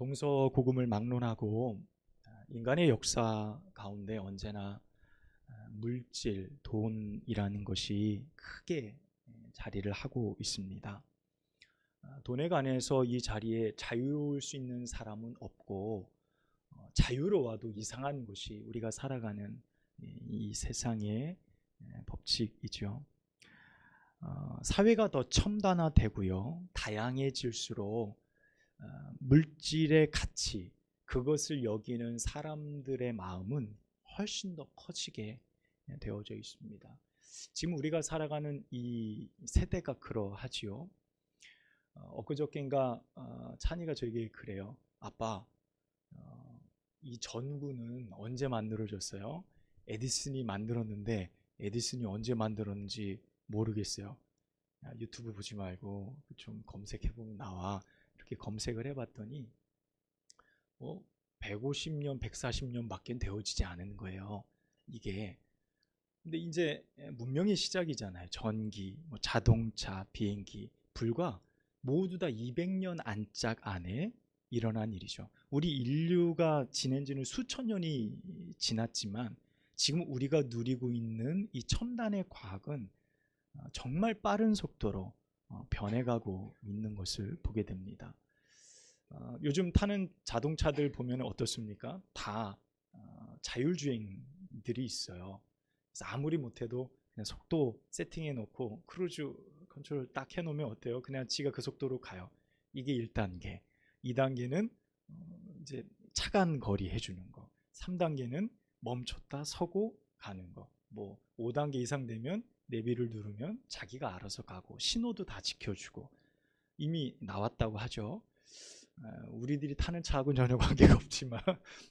동서고금을 막론하고 인간의 역사 가운데 언제나 물질, 돈이라는 것이 크게 자리를 하고 있습니다. 돈에 관해서 이 자리에 자유로울 수 있는 사람은 없고, 자유로워도 이상한 것이 우리가 살아가는 이 세상의 법칙이죠. 사회가 더 첨단화되고요, 다양해질수록 물질의 가치, 그것을 여기는 사람들의 마음은 훨씬 더 커지게 되어져 있습니다. 지금 우리가 살아가는 이 세대가 그러하지요. 엊그저께인가 찬이가 저에게 그래요. 아빠, 이 전구는 언제 만들어졌어요? 에디슨이 만들었는데 에디슨이 언제 만들었는지 모르겠어요. 유튜브 보지 말고 좀 검색해보면 나와. 이렇게 검색을 해봤더니 150년, 140년 밖에 되어지지 않은 거예요, 이게. 근데 이제 문명의 시작이잖아요. 전기, 자동차, 비행기, 불과 모두 다 200년 안짝 안에 일어난 일이죠. 우리 인류가 지낸 지는 수천 년이 지났지만 지금 우리가 누리고 있는 이 첨단의 과학은 정말 빠른 속도로 변해가고 있는 것을 보게 됩니다. 요즘 타는 자동차들 보면 어떻습니까? 다 자율주행들이 있어요. 그래서 아무리 못해도 그냥 속도 세팅해 놓고 크루즈 컨트롤 딱 해놓으면 어때요? 그냥 지가 그 속도로 가요. 이게 1단계. 2단계는 이제 차간 거리 해주는 거. 3단계는 멈췄다 서고 가는 거. 5단계 이상 되면 내비를 누르면 자기가 알아서 가고, 신호도 다 지켜주고, 이미 나왔다고 하죠. 우리들이 타는 차하고는 전혀 관계가 없지만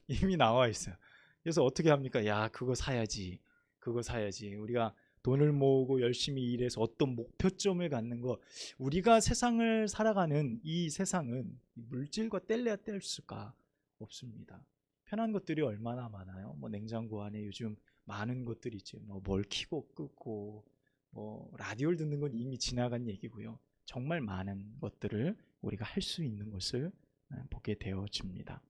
이미 나와 있어요. 그래서 어떻게 합니까? 야, 그거 사야지, 그거 사야지. 우리가 돈을 모으고 열심히 일해서 어떤 목표점을 갖는 거, 우리가 세상을 살아가는 이 세상은 물질과 뗄래야 뗄 수가 없습니다. 편한 것들이 얼마나 많아요. 냉장고 안에 요즘 많은 것들이 있죠. 뭘 켜고 끄고, 라디오를 듣는 건 이미 지나간 얘기고요. 정말 많은 것들을 우리가 할 수 있는 것을 보게 되어집니다.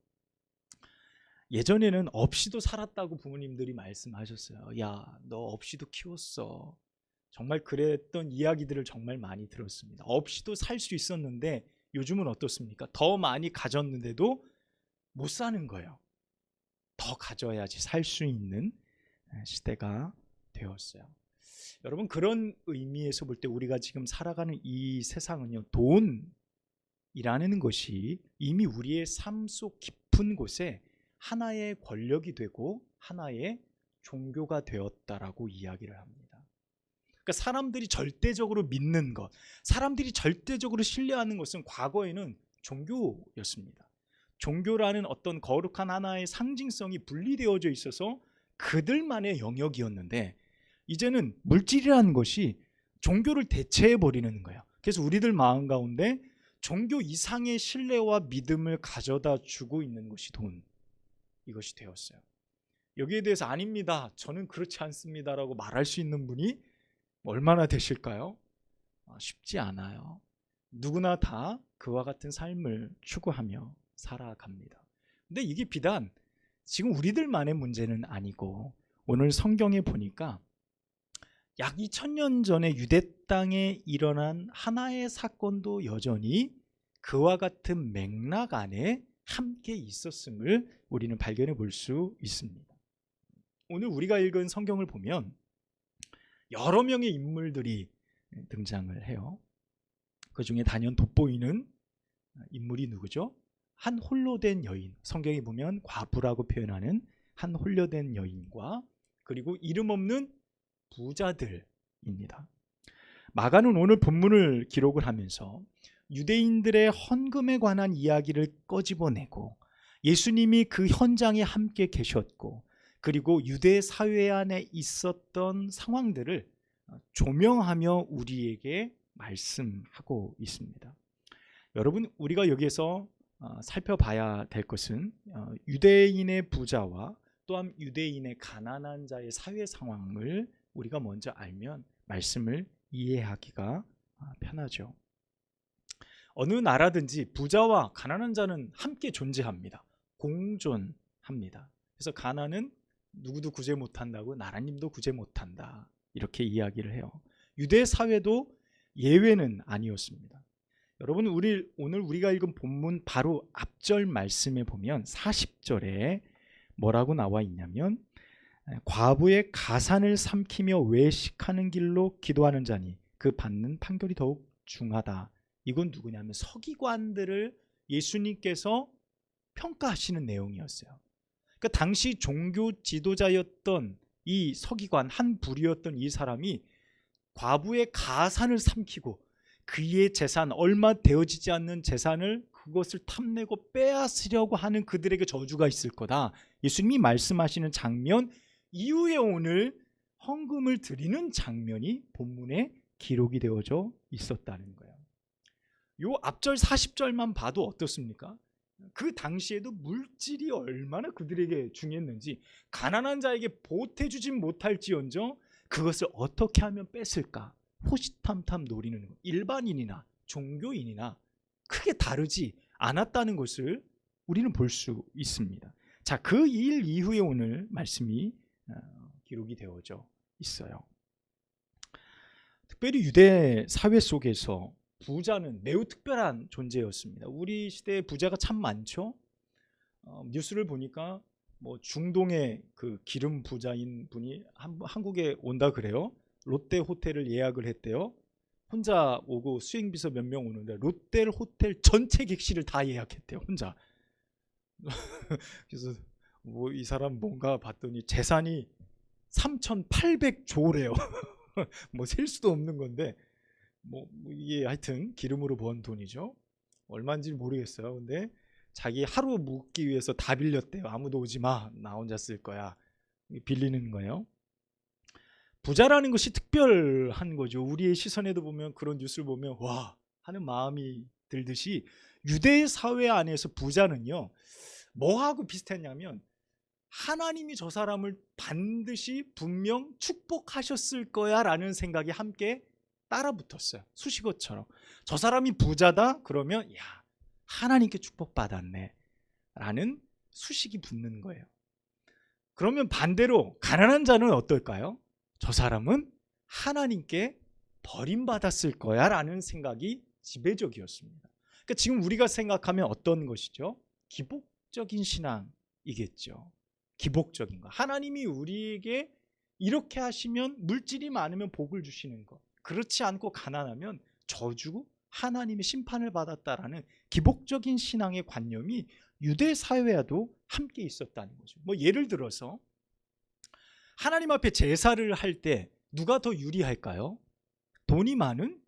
예전에는 없이도 살았다고 부모님들이 말씀하셨어요. 야, 너 없이도 키웠어. 정말 그랬던 이야기들을 정말 많이 들었습니다. 없이도 살 수 있었는데 요즘은 어떻습니까? 더 많이 가졌는데도 못 사는 거예요. 더 가져야지 살 수 있는 시대가 되었어요. 여러분, 그런 의미에서 볼 때 우리가 지금 살아가는 이 세상은요, 돈이라는 것이 이미 우리의 삶 속 깊은 곳에 하나의 권력이 되고 하나의 종교가 되었다라고 이야기를 합니다. 그러니까 사람들이 절대적으로 믿는 것, 사람들이 절대적으로 신뢰하는 것은 과거에는 종교였습니다. 종교라는 어떤 거룩한 하나의 상징성이 분리되어져 있어서 그들만의 영역이었는데, 이제는 물질이라는 것이 종교를 대체해버리는 거예요. 그래서 우리들 마음 가운데 종교 이상의 신뢰와 믿음을 가져다 주고 있는 것이 돈, 이것이 되었어요. 여기에 대해서 아닙니다, 저는 그렇지 않습니다라고 말할 수 있는 분이 얼마나 되실까요? 쉽지 않아요. 누구나 다 그와 같은 삶을 추구하며 살아갑니다. 근데 이게 비단 지금 우리들만의 문제는 아니고, 오늘 성경에 보니까 약 2000년 전에 유대 땅에 일어난 하나의 사건도 여전히 그와 같은 맥락 안에 함께 있었음을 우리는 발견해 볼 수 있습니다. 오늘 우리가 읽은 성경을 보면 여러 명의 인물들이 등장을 해요. 그 중에 단연 돋보이는 인물이 누구죠? 한 홀로 된 여인, 성경에 보면 과부라고 표현하는 한 홀로 된 여인과, 그리고 이름 없는 부자들입니다. 마가는 오늘 본문을 기록을 하면서 유대인들의 헌금에 관한 이야기를 꺼집어내고, 예수님이 그 현장에 함께 계셨고, 그리고 유대 사회 안에 있었던 상황들을 조명하며 우리에게 말씀하고 있습니다. 여러분, 우리가 여기에서 살펴봐야 될 것은 유대인의 부자와 또한 유대인의 가난한 자의 사회 상황을 우리가 먼저 알면 말씀을 이해하기가 편하죠. 어느 나라든지 부자와 가난한 자는 함께 존재합니다. 공존합니다. 그래서 가난은 누구도 구제 못한다고 나라님도 구제 못한다, 이렇게 이야기를 해요. 유대 사회도 예외는 아니었습니다. 여러분, 오늘 우리가 읽은 본문 바로 앞절 말씀에 보면 40절에 뭐라고 나와 있냐면, 과부의 가산을 삼키며 외식하는 길로 기도하는 자니 그 받는 판결이 더욱 중하다. 이건 누구냐면 서기관들을 예수님께서 평가하시는 내용이었어요. 그러니까 당시 종교 지도자였던 이 서기관, 한 부류였던 이 사람이 과부의 가산을 삼키고 그의 재산, 얼마 되어지지 않는 재산을 그것을 탐내고 빼앗으려고 하는 그들에게 저주가 있을 거다, 예수님이 말씀하시는 장면 이후에 오늘 헌금을 드리는 장면이 본문에 기록이 되어져 있었다는 거예요. 요 앞절 40절만 봐도 어떻습니까? 그 당시에도 물질이 얼마나 그들에게 중요했는지, 가난한 자에게 보태주진 못할지언정 그것을 어떻게 하면 뺏을까 호시탐탐 노리는 것, 일반인이나 종교인이나 크게 다르지 않았다는 것을 우리는 볼 수 있습니다. 자, 그 일 이후에 오늘 말씀이 기록이 되어져 있어요. 특별히 유대 사회 속에서 부자는 매우 특별한 존재였습니다. 우리 시대에 부자가 참 많죠. 뉴스를 보니까 뭐 중동의 그 기름 부자인 분이 한국에 온다 그래요. 롯데 호텔을 예약을 했대요. 혼자 오고 수행비서 몇 명 오는데 롯데 호텔 전체 객실을 다 예약했대요, 혼자. 그래서 뭐 이 사람 뭔가 봤더니 재산이 3,800조래요. 뭐 셀 수도 없는 건데, 뭐 이게 하여튼 기름으로 번 돈이죠. 얼마인지 모르겠어요. 근데 자기 하루 묵기 위해서 다 빌렸대요. 아무도 오지 마, 나 혼자 쓸 거야. 빌리는 거예요. 부자라는 것이 특별한 거죠. 우리의 시선에도 보면, 그런 뉴스를 보면 와 하는 마음이 들듯이 유대 사회 안에서 부자는요, 뭐하고 비슷했냐면 하나님이 저 사람을 반드시 분명 축복하셨을 거야 라는 생각이 함께 따라붙었어요. 수식어처럼. 저 사람이 부자다 그러면 야, 하나님께 축복받았네 라는 수식이 붙는 거예요. 그러면 반대로 가난한 자는 어떨까요? 저 사람은 하나님께 버림받았을 거야 라는 생각이 지배적이었습니다. 그러니까 지금 우리가 생각하면 어떤 것이죠? 기복적인 신앙이겠죠. 기복적인 거. 하나님이 우리에게 이렇게 하시면 물질이 많으면 복을 주시는 것, 그렇지 않고 가난하면 저주고 하나님의 심판을 받았다라는 기복적인 신앙의 관념이 유대 사회와도 함께 있었다는 거죠. 뭐 예를 들어서 하나님 앞에 제사를 할 때 누가 더 유리할까요? 돈이 많은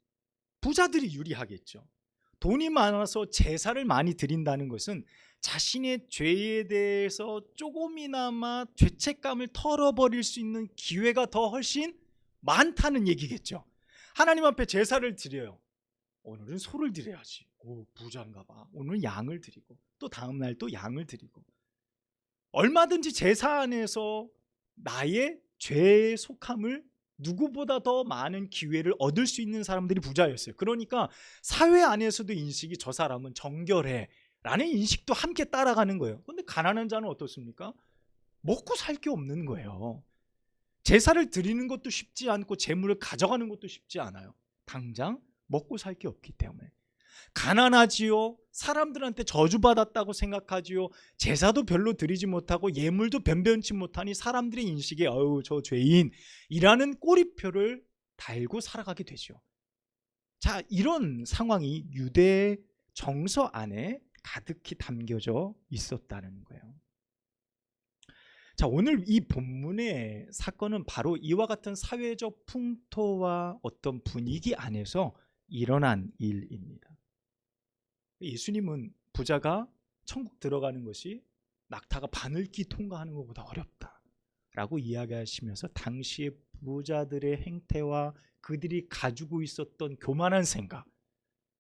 부자들이 유리하겠죠. 돈이 많아서 제사를 많이 드린다는 것은 자신의 죄에 대해서 조금이나마 죄책감을 털어버릴 수 있는 기회가 더 훨씬 많다는 얘기겠죠. 하나님 앞에 제사를 드려요. 오늘은 소를 드려야지. 오, 부자인가 봐. 오늘 양을 드리고 또 다음 날 또 양을 드리고, 얼마든지 제사 안에서 나의 죄의 속함을 누구보다 더 많은 기회를 얻을 수 있는 사람들이 부자였어요. 그러니까 사회 안에서도 인식이 저 사람은 정결해 라는 인식도 함께 따라가는 거예요. 그런데 가난한 자는 어떻습니까? 먹고 살 게 없는 거예요. 제사를 드리는 것도 쉽지 않고 재물을 가져가는 것도 쉽지 않아요. 당장 먹고 살 게 없기 때문에 가난하지요. 사람들한테 저주받았다고 생각하지요. 제사도 별로 드리지 못하고 예물도 변변치 못하니 사람들의 인식에 어우 저 죄인이라는 꼬리표를 달고 살아가게 되죠. 자, 이런 상황이 유대 정서 안에 가득히 담겨져 있었다는 거예요. 자, 오늘 이 본문의 사건은 바로 이와 같은 사회적 풍토와 어떤 분위기 안에서 일어난 일입니다. 예수님은 부자가 천국 들어가는 것이 낙타가 바늘기 통과하는 것보다 어렵다라고 이야기하시면서 당시의 부자들의 행태와 그들이 가지고 있었던 교만한 생각,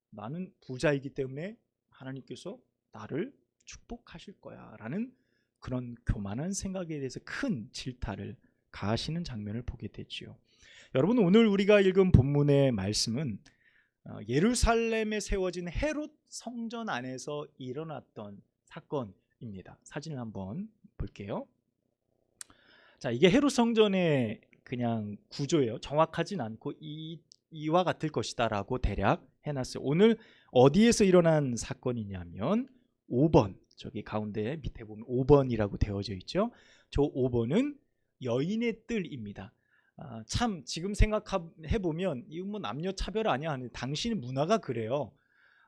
나는 부자이기 때문에 하나님께서 나를 축복하실 거야 라는 그런 교만한 생각에 대해서 큰 질타를 가하시는 장면을 보게 되지요. 여러분, 오늘 우리가 읽은 본문의 말씀은 예루살렘에 세워진 헤롯 성전 안에서 일어났던 사건입니다. 사진을 한번 볼게요. 자, 이게 헤롯 성전의 그냥 구조예요. 정확하진 않고 이와 같을 것이다라고 대략 해놨어요. 오늘 어디에서 일어난 사건이냐면 5번, 저기 가운데 밑에 보면 5번이라고 되어져 있죠. 저 5번은 여인의 뜰입니다. 참 지금 생각해보면 이건 뭐 남녀 차별 아니야 하는, 당신의 문화가 그래요.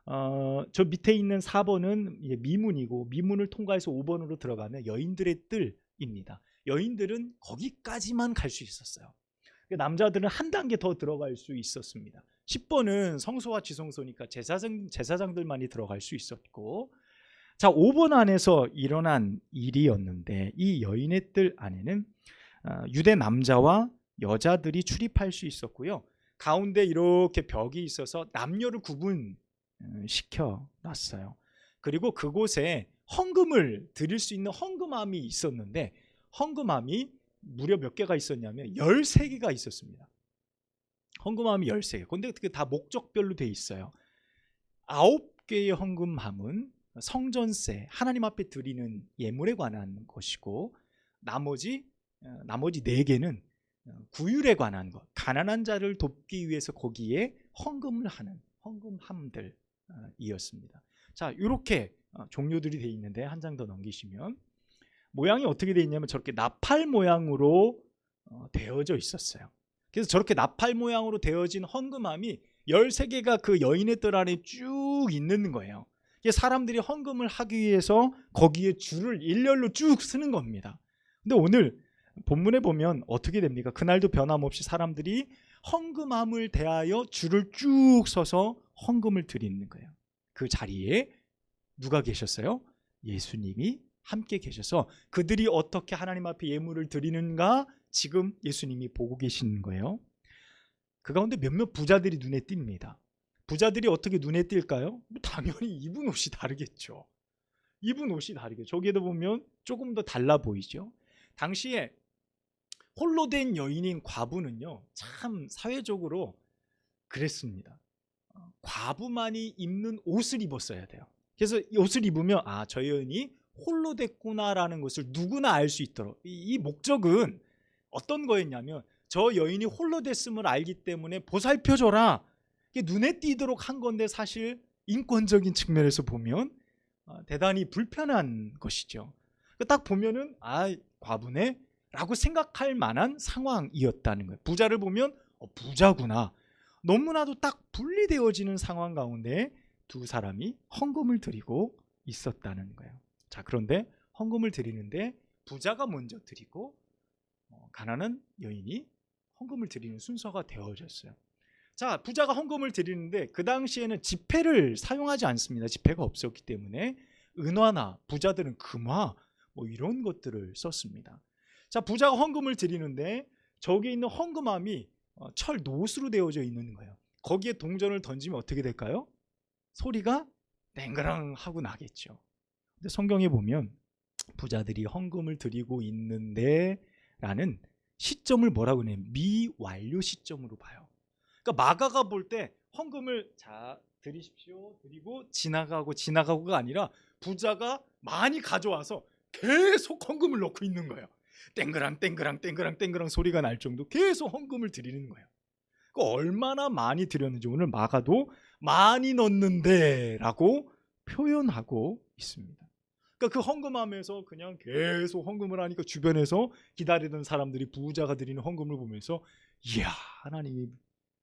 저 밑에 있는 4번은 미문이고, 미문을 통과해서 5번으로 들어가면 여인들의 뜰입니다. 여인들은 거기까지만 갈 수 있었어요. 남자들은 한 단계 더 들어갈 수 있었습니다. 10번은 성소와 지성소니까 제사장들만이 들어갈 수 있었고, 자, 5번 안에서 일어난 일이었는데, 이 여인의 뜰 안에는 유대 남자와 여자들이 출입할 수 있었고요. 가운데 이렇게 벽이 있어서 남녀를 구분시켜 놨어요. 그리고 그곳에 헌금을 드릴 수 있는 헌금함이 있었는데, 헌금함이 무려 몇 개가 있었냐면 13개가 있었습니다. 헌금함이 13개. 근데 그게 다 목적별로 돼 있어요. 9개의 헌금함은 성전세, 하나님 앞에 드리는 예물에 관한 것이고, 나머지 4개는 구휼에 관한 것, 가난한 자를 돕기 위해서 거기에 헌금을 하는 헌금함들이었습니다. 자, 이렇게 종류들이 돼 있는데, 한 장 더 넘기시면 모양이 어떻게 돼 있냐면 저렇게 나팔 모양으로 되어져 있었어요. 그래서 저렇게 나팔 모양으로 되어진 헌금함이 13개가 그 여인의 뜰 안에 쭉 있는 거예요. 사람들이 헌금을 하기 위해서 거기에 줄을 일렬로 쭉 서는 겁니다. 근데 오늘 본문에 보면 어떻게 됩니까? 그날도 변함없이 사람들이 헌금함을 대하여 줄을 쭉 서서 헌금을 드리는 거예요. 그 자리에 누가 계셨어요? 예수님이 함께 계셔서 그들이 어떻게 하나님 앞에 예물을 드리는가 지금 예수님이 보고 계시는 거예요. 그 가운데 몇몇 부자들이 눈에 띕니다. 부자들이 어떻게 눈에 띌까요? 당연히 입은 옷이 다르겠죠. 입은 옷이 다르겠죠. 저기에도 보면 조금 더 달라 보이죠. 당시에 홀로 된 여인인 과부는요, 참 사회적으로 그랬습니다. 과부만이 입는 옷을 입었어야 돼요. 그래서 이 옷을 입으면 저 여인이 홀로 됐구나라는 것을 누구나 알 수 있도록, 이 목적은 어떤 거였냐면 저 여인이 홀로 됐음을 알기 때문에 보살펴줘라, 이게 눈에 띄도록 한 건데, 사실 인권적인 측면에서 보면 대단히 불편한 것이죠. 딱 보면은 과부네 라고 생각할 만한 상황이었다는 거예요. 부자를 보면 부자구나, 너무나도 딱 분리되어지는 상황 가운데 두 사람이 헌금을 드리고 있었다는 거예요. 자, 그런데 헌금을 드리는데 부자가 먼저 드리고 가난한 여인이 헌금을 드리는 순서가 되어졌어요. 자, 부자가 헌금을 드리는데 그 당시에는 지폐를 사용하지 않습니다. 지폐가 없었기 때문에 은화나, 부자들은 금화 뭐 이런 것들을 썼습니다. 자, 부자가 헌금을 드리는데 저기 있는 헌금함이 철 노스로 되어져 있는 거예요. 거기에 동전을 던지면 어떻게 될까요? 소리가 땡그랑 하고 나겠죠. 근데 성경에 보면 부자들이 헌금을 드리고 있는데 라는 시점을 뭐라고 하냐면 미완료 시점으로 봐요. 그러니까 마가가 볼 때 헌금을 드리십시오, 드리고 지나가고가 아니라 부자가 많이 가져와서 계속 헌금을 넣고 있는 거예요. 땡그랑 소리가 날 정도 계속 헌금을 드리는 거예요. 그러니까 얼마나 많이 드렸는지 오늘 마가도 많이 넣는데 라고 표현하고 있습니다. 그러니까 그 헌금하면서 그냥 계속 헌금을 하니까 주변에서 기다리던 사람들이 부자가 드리는 헌금을 보면서 이야, 하나님이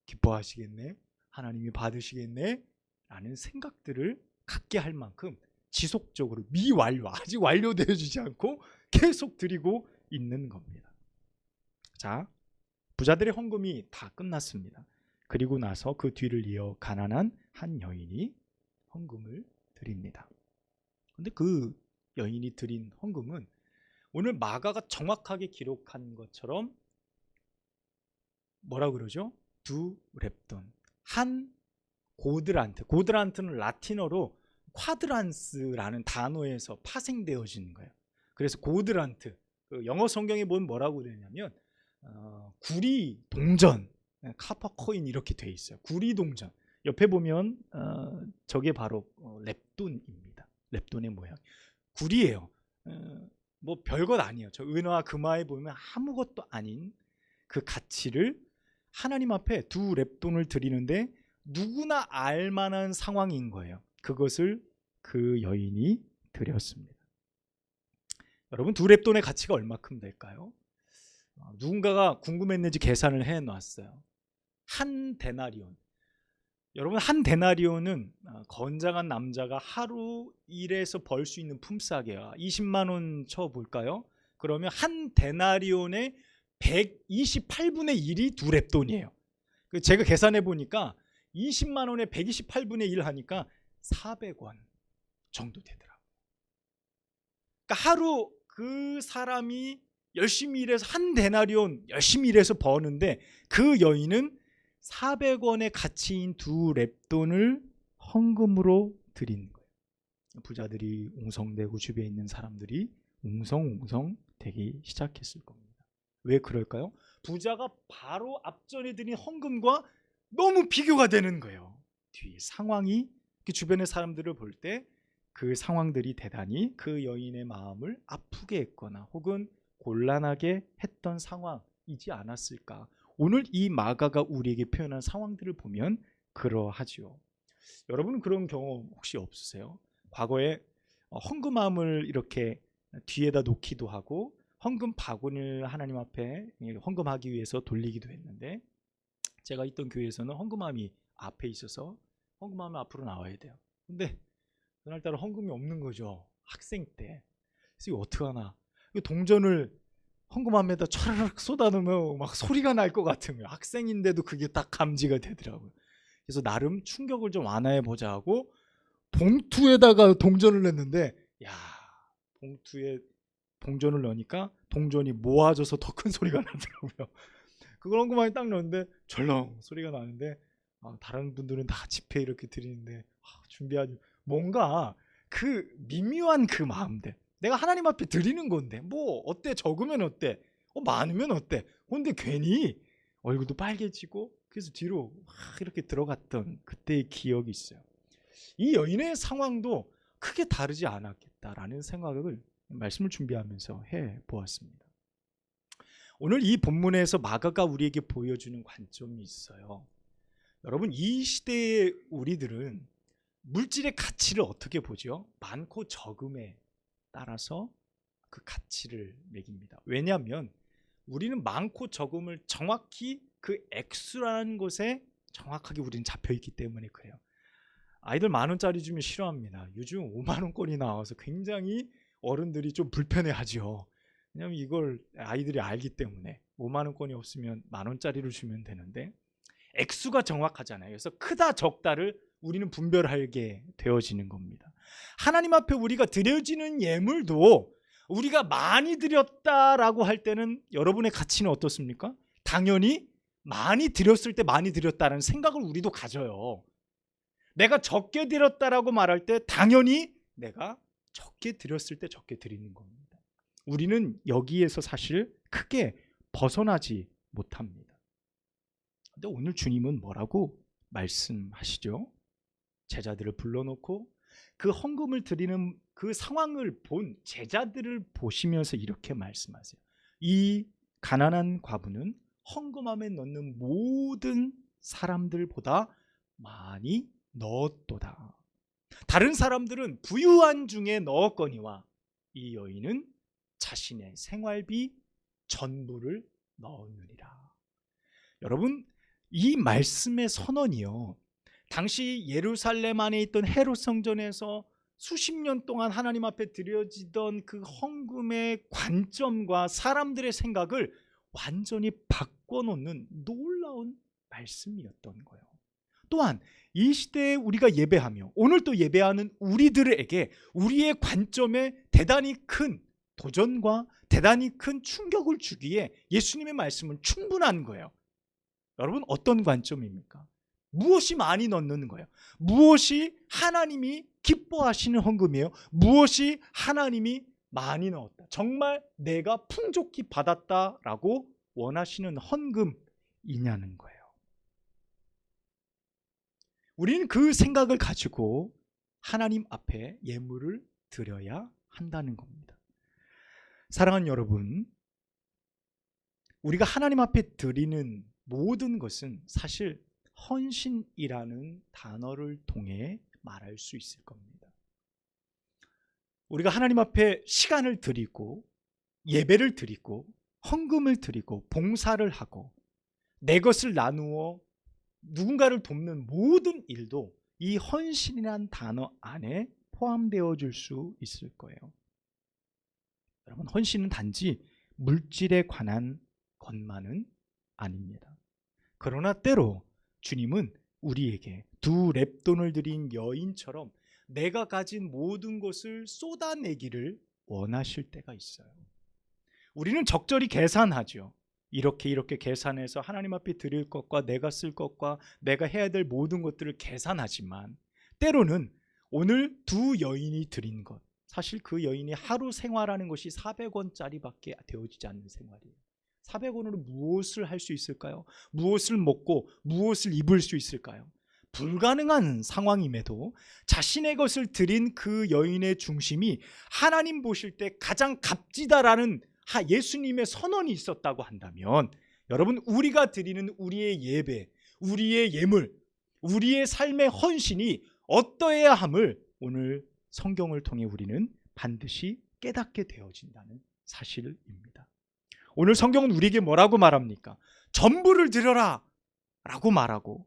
기뻐하시겠네, 하나님이 받으시겠네 라는 생각들을 갖게 할 만큼 지속적으로 미완료, 아직 완료되어지지 않고 계속 드리고 있는 겁니다. 자, 부자들의 헌금이 다 끝났습니다. 그리고 나서 그 뒤를 이어 가난한 한 여인이 헌금을 드립니다. 근데 그 여인이 드린 헌금은 오늘 마가가 정확하게 기록한 것처럼 뭐라고 그러죠? 두 렙돈, 한 고드란트는 라틴어로 쿼드란스라는 단어에서 파생되어지는 거예요. 그래서 고드란트, 영어 성경에 보면 뭐라고 되냐면 구리 동전, 카퍼 코인 이렇게 돼 있어요. 구리 동전. 옆에 보면 저게 바로 렙돈입니다. 렙돈의 모양. 굴이에요. 뭐 별것 아니에요. 저 은화와 금화에 보면 아무것도 아닌 그 가치를 하나님 앞에 두 렙돈을 드리는데 누구나 알만한 상황인 거예요. 그것을 그 여인이 드렸습니다. 여러분, 두 렙돈의 가치가 얼마큼 될까요? 누군가가 궁금했는지 계산을 해놨어요. 한 데나리온. 여러분, 한 데나리온은 건장한 남자가 하루 일해서 벌 수 있는 품삯이에요. 20만 원 쳐볼까요? 그러면 한 데나리온의 128분의 1이 두 렙돈이에요. 제가 계산해 보니까 20만 원에 128분의 1 하니까 400원 정도 되더라고요. 그러니까 하루 그 사람이 열심히 일해서 한 데나리온 열심히 일해서 버는데 그 여인은 400원의 가치인 두 렙돈을 헌금으로 드린 거예요. 부자들이 웅성대고 주변에 있는 사람들이 웅성웅성 되기 시작했을 겁니다. 왜 그럴까요? 부자가 바로 앞전에 드린 헌금과 너무 비교가 되는 거예요. 뒤 상황이 주변의 사람들을 볼 때 그 상황들이 대단히 그 여인의 마음을 아프게 했거나 혹은 곤란하게 했던 상황이지 않았을까. 오늘 이 마가가 우리에게 표현한 상황들을 보면 그러하지요. 여러분은 그런 경험 혹시 없으세요? 과거에 헌금함을 이렇게 뒤에다 놓기도 하고 헌금 바구니를 하나님 앞에 헌금하기 위해서 돌리기도 했는데, 제가 있던 교회에서는 헌금함이 앞에 있어서 헌금함은 앞으로 나와야 돼요. 근데 그날따라 헌금이 없는 거죠. 학생 때. 그래서 이거 어떡하나. 동전을 헌금함에다 촤르륵 쏟아놓으면 막 소리가 날 것 같은 거예요. 학생인데도 그게 딱 감지가 되더라고요. 그래서 나름 충격을 좀 완화해 보자 하고 봉투에다가 동전을 넣는데, 야, 봉투에 동전을 넣으니까 동전이 모아져서 더 큰 소리가 나더라고요. 그걸 헌금함에 딱 넣는데 절렁 소리가 나는데, 다른 분들은 다 지폐 이렇게 드리는데 준비하지, 뭔가 그 미묘한 그 마음들, 내가 하나님 앞에 드리는 건데 뭐 어때, 적으면 어때, 많으면 어때, 근데 괜히 얼굴도 빨개지고 그래서 뒤로 이렇게 들어갔던 그때의 기억이 있어요. 이 여인의 상황도 크게 다르지 않았겠다라는 생각을 말씀을 준비하면서 해보았습니다. 오늘 이 본문에서 마가가 우리에게 보여주는 관점이 있어요. 여러분, 이 시대의 우리들은 물질의 가치를 어떻게 보죠? 많고 적음에 따라서 그 가치를 매깁니다. 왜냐하면 우리는 많고 적음을 정확히 그 액수라는 것에 정확하게 우리는 잡혀있기 때문에 그래요. 아이들 10,000원짜리 주면 싫어합니다. 요즘 50,000원권이 나와서 굉장히 어른들이 좀 불편해하죠. 왜냐하면 이걸 아이들이 알기 때문에 50,000원권이 없으면 10,000원짜리를 주면 되는데, 액수가 정확하잖아요. 그래서 크다 적다를 우리는 분별하게 되어지는 겁니다. 하나님 앞에 우리가 드려지는 예물도 우리가 많이 드렸다라고 할 때는 여러분의 가치는 어떻습니까? 당연히 많이 드렸을 때 많이 드렸다는 생각을 우리도 가져요. 내가 적게 드렸다라고 말할 때 당연히 내가 적게 드렸을 때 적게 드리는 겁니다. 우리는 여기에서 사실 크게 벗어나지 못합니다. 근데 오늘 주님은 뭐라고 말씀하시죠? 제자들을 불러놓고 그 헌금을 드리는 그 상황을 본 제자들을 보시면서 이렇게 말씀하세요. 이 가난한 과부는 헌금함에 넣는 모든 사람들보다 많이 넣었도다. 다른 사람들은 부유한 중에 넣었거니와 이 여인은 자신의 생활비 전부를 넣었느니라. 여러분, 이 말씀의 선언이요, 당시 예루살렘 안에 있던 헤롯 성전에서 수십 년 동안 하나님 앞에 드려지던 그 헌금의 관점과 사람들의 생각을 완전히 바꿔놓는 놀라운 말씀이었던 거예요. 또한 이 시대에 우리가 예배하며 오늘 또 예배하는 우리들에게 우리의 관점에 대단히 큰 도전과 대단히 큰 충격을 주기에 예수님의 말씀은 충분한 거예요. 여러분, 어떤 관점입니까? 무엇이 많이 넣는 거예요? 무엇이 하나님이 기뻐하시는 헌금이에요? 무엇이 하나님이 많이 넣었다, 정말 내가 풍족히 받았다라고 원하시는 헌금이냐는 거예요. 우리는 그 생각을 가지고 하나님 앞에 예물을 드려야 한다는 겁니다. 사랑하는 여러분, 우리가 하나님 앞에 드리는 모든 것은 사실 헌신이라는 단어를 통해 말할 수 있을 겁니다. 우리가 하나님 앞에 시간을 드리고 예배를 드리고 헌금을 드리고 봉사를 하고 내 것을 나누어 누군가를 돕는 모든 일도 이 헌신이라는 단어 안에 포함되어 줄 수 있을 거예요. 여러분, 헌신은 단지 물질에 관한 것만은 아닙니다. 그러나 때로 주님은 우리에게 두 렙돈을 드린 여인처럼 내가 가진 모든 것을 쏟아내기를 원하실 때가 있어요. 우리는 적절히 계산하죠. 이렇게 계산해서 하나님 앞에 드릴 것과 내가 쓸 것과 내가 해야 될 모든 것들을 계산하지만 때로는 오늘 두 여인이 드린 것, 사실 그 여인이 하루 생활하는 것이 400원짜리밖에 되어지지 않는 생활이에요. 400원으로 무엇을 할 수 있을까요? 무엇을 먹고 무엇을 입을 수 있을까요? 불가능한 상황임에도 자신의 것을 드린 그 여인의 중심이 하나님 보실 때 가장 값지다라는 예수님의 선언이 있었다고 한다면, 여러분, 우리가 드리는 우리의 예배, 우리의 예물, 우리의 삶의 헌신이 어떠해야 함을 오늘 성경을 통해 우리는 반드시 깨닫게 되어진다는 사실입니다. 오늘 성경은 우리에게 뭐라고 말합니까? 전부를 드려라 라고 말하고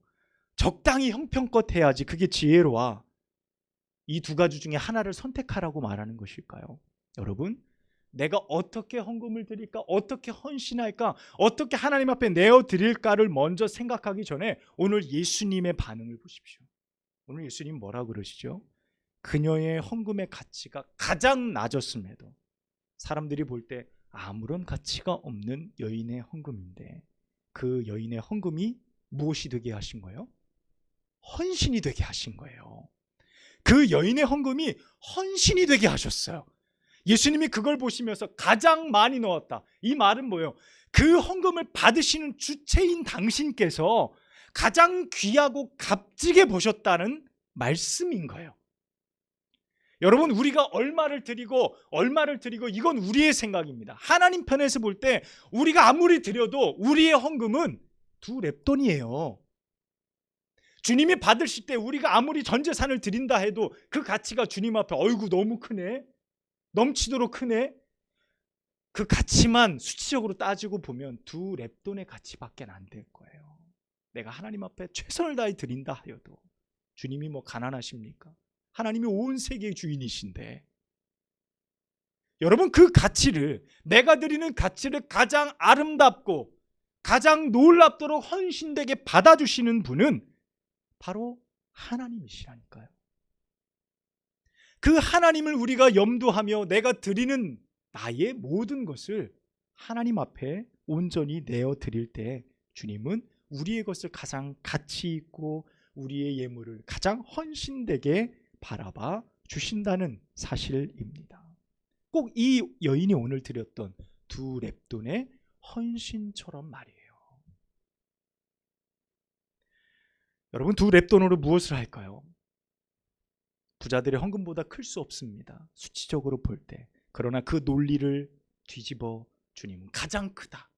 적당히 형편껏 해야지 그게 지혜로워. 이 두 가지 중에 하나를 선택하라고 말하는 것일까요? 여러분, 내가 어떻게 헌금을 드릴까? 어떻게 헌신할까? 어떻게 하나님 앞에 내어드릴까를 먼저 생각하기 전에 오늘 예수님의 반응을 보십시오. 오늘 예수님 뭐라고 그러시죠? 그녀의 헌금의 가치가 가장 낮았음에도 사람들이 볼 때 아무런 가치가 없는 여인의 헌금인데 그 여인의 헌금이 무엇이 되게 하신 거예요? 헌신이 되게 하신 거예요. 그 여인의 헌금이 헌신이 되게 하셨어요. 예수님이 그걸 보시면서 가장 많이 넣었다. 이 말은 뭐예요? 그 헌금을 받으시는 주체인 당신께서 가장 귀하고 값지게 보셨다는 말씀인 거예요. 여러분, 우리가 얼마를 드리고 이건 우리의 생각입니다. 하나님 편에서 볼 때 우리가 아무리 드려도 우리의 헌금은 두 렙돈이에요. 주님이 받으실 때 우리가 아무리 전 재산을 드린다 해도 그 가치가 주님 앞에 어이구 너무 크네, 넘치도록 크네, 그 가치만 수치적으로 따지고 보면 두 렙돈의 가치밖에 안 될 거예요. 내가 하나님 앞에 최선을 다해 드린다 하여도 주님이 뭐 가난하십니까? 하나님이 온 세계의 주인이신데, 여러분, 그 가치를, 내가 드리는 가치를 가장 아름답고 가장 놀랍도록 헌신되게 받아주시는 분은 바로 하나님이시라니까요. 그 하나님을 우리가 염두하며 내가 드리는 나의 모든 것을 하나님 앞에 온전히 내어 드릴 때 주님은 우리의 것을 가장 가치 있고 우리의 예물을 가장 헌신되게 바라봐 주신다는 사실입니다. 꼭 이 여인이 오늘 드렸던 두 렙돈의 헌신처럼 말이에요. 여러분, 두 렙돈으로 무엇을 할까요? 부자들의 헌금보다 클 수 없습니다. 수치적으로 볼 때. 그러나 그 논리를 뒤집어 주님은 가장 크다,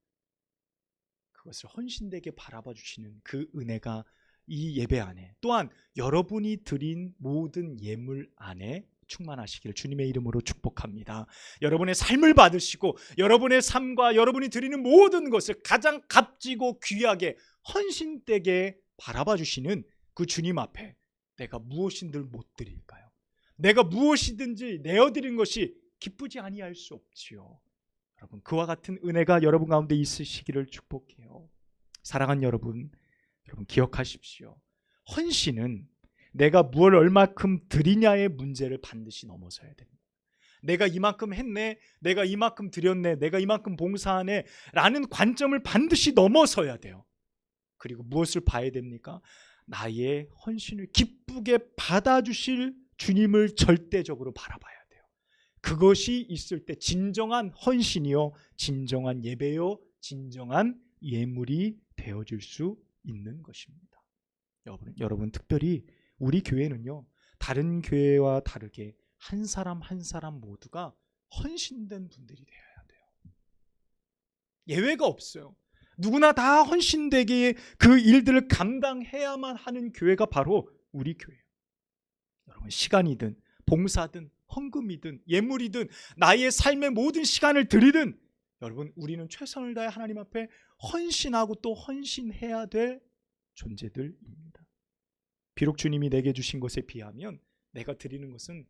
그것을 헌신되게 바라봐 주시는 그 은혜가 이 예배 안에, 또한 여러분이 드린 모든 예물 안에 충만하시기를 주님의 이름으로 축복합니다. 여러분의 삶을 받으시고 여러분의 삶과 여러분이 드리는 모든 것을 가장 값지고 귀하게 헌신되게 바라봐 주시는 그 주님 앞에 내가 무엇인들 못 드릴까요? 내가 무엇이든지 내어드린 것이 기쁘지 아니할 수 없지요. 여러분, 그와 같은 은혜가 여러분 가운데 있으시기를 축복해요. 사랑하는 여러분 기억하십시오. 헌신은 내가 무엇을 얼마큼 드리냐의 문제를 반드시 넘어서야 됩니다. 내가 이만큼 했네, 내가 이만큼 드렸네, 내가 이만큼 봉사하네 라는 관점을 반드시 넘어서야 돼요. 그리고 무엇을 봐야 됩니까? 나의 헌신을 기쁘게 받아주실 주님을 절대적으로 바라봐야 돼요. 그것이 있을 때 진정한 헌신이요, 진정한 예배요, 진정한 예물이 되어질 수 있는 것입니다. 여러분 특별히 우리 교회는요, 다른 교회와 다르게 한 사람 한 사람 모두가 헌신된 분들이 되어야 돼요. 예외가 없어요. 누구나 다 헌신되게 그 일들을 감당해야만 하는 교회가 바로 우리 교회예요. 여러분, 시간이든 봉사든 헌금이든 예물이든 나의 삶의 모든 시간을 드리든, 여러분, 우리는 최선을 다해 하나님 앞에 헌신하고 또 헌신해야 될 존재들입니다. 비록 주님이 내게 주신 것에 비하면 내가 드리는 것은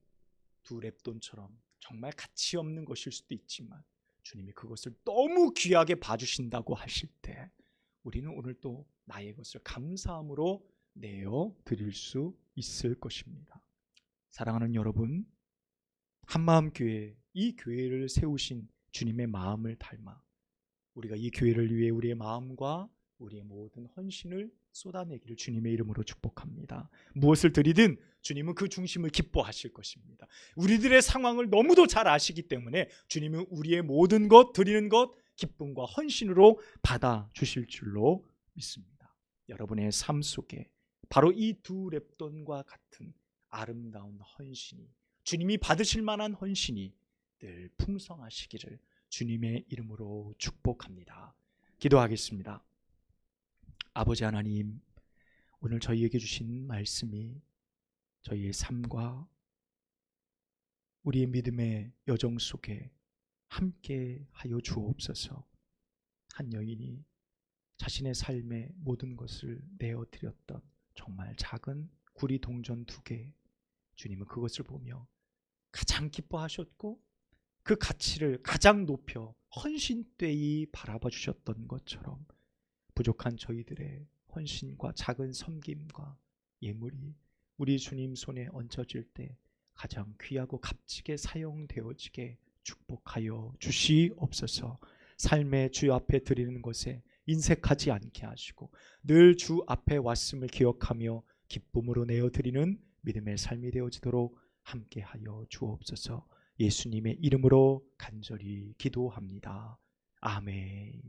두 렙돈처럼 정말 가치 없는 것일 수도 있지만, 주님이 그것을 너무 귀하게 봐주신다고 하실 때 우리는 오늘 또 나의 것을 감사함으로 내어 드릴 수 있을 것입니다. 사랑하는 여러분, 한마음교회, 이 교회를 세우신 주님의 마음을 닮아 우리가 이 교회를 위해 우리의 마음과 우리의 모든 헌신을 쏟아내기를 주님의 이름으로 축복합니다. 무엇을 드리든 주님은 그 중심을 기뻐하실 것입니다. 우리들의 상황을 너무도 잘 아시기 때문에 주님은 우리의 모든 것, 드리는 것 기쁨과 헌신으로 받아주실 줄로 믿습니다. 여러분의 삶 속에 바로 이 두 렙돈과 같은 아름다운 헌신이, 주님이 받으실 만한 헌신이 늘 풍성하시기를 주님의 이름으로 축복합니다. 기도하겠습니다. 아버지 하나님, 오늘 저희에게 주신 말씀이 저희의 삶과 우리의 믿음의 여정 속에 함께 하여 주옵소서. 한 여인이 자신의 삶의 모든 것을 내어드렸던 정말 작은 구리 동전 2개, 주님은 그것을 보며 가장 기뻐하셨고 그 가치를 가장 높여 헌신되이 바라봐 주셨던 것처럼, 부족한 저희들의 헌신과 작은 섬김과 예물이 우리 주님 손에 얹혀질 때 가장 귀하고 값지게 사용되어지게 축복하여 주시옵소서. 삶의 주 앞에 드리는 것에 인색하지 않게 하시고 늘 주 앞에 왔음을 기억하며 기쁨으로 내어드리는 믿음의 삶이 되어지도록 함께하여 주옵소서. 예수님의 이름으로 간절히 기도합니다. 아멘.